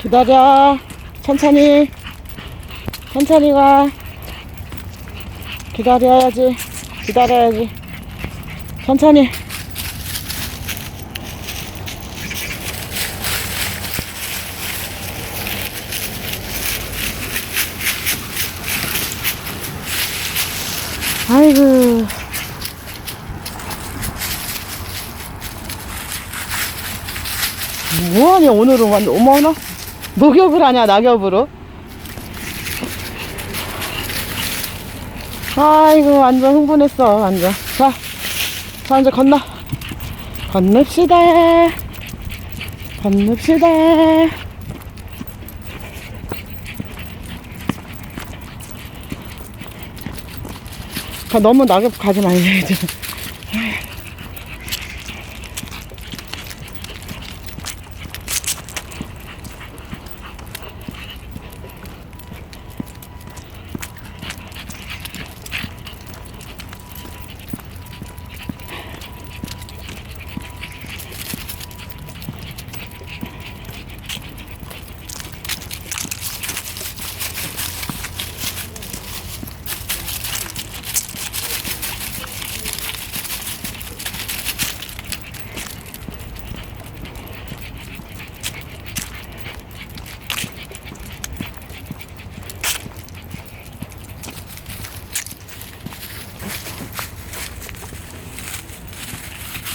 기다려. 천천히. 천천히 가. 기다려야지. 기다려야지. 천천히. 아이고. 뭐하냐, 오늘은 완전, 어머나. 녹욕을 하냐, 낙엽으로. 아이고, 완전 흥분했어, 완전. 자, 이제 건너. 건넙시다. 건넙시다. 너무 낙엽 가지 말아야지.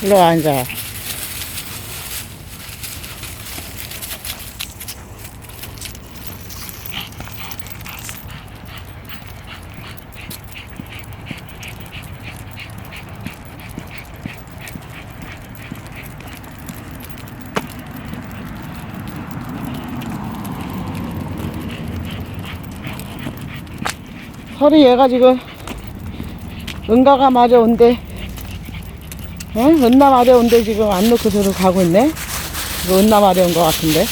일로 와, 앉아. 설이 얘가 지금 은가가 마려운데, 응? 은나 마려운데 지금 안 넣고 저로 가고 있네. 이거 은나 마려운 것 같은데.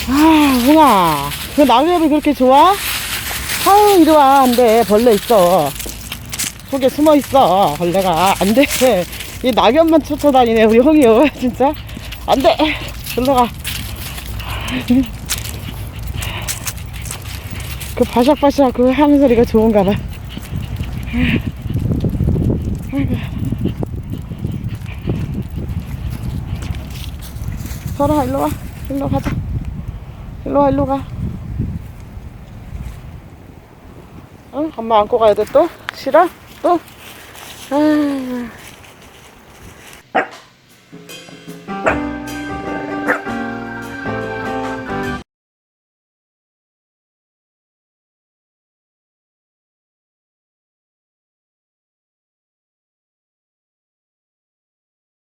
아, 흥아, 그 낙엽이 그렇게 좋아? 아유, 이리 와. 안 돼. 벌레 있어. 속에 숨어 있어. 벌레가. 안 돼. 이 낙엽만 쫓아다니네, 우리 흥이요. 진짜. 안 돼. 일로 가. 그 바삭바삭 그 하는 소리가 좋은가 봐. 설아, 일로 와. 일로 가자. 일로 와, 일로 가. 응? 엄마 안고 가야 돼 또? 싫어? 또? 아.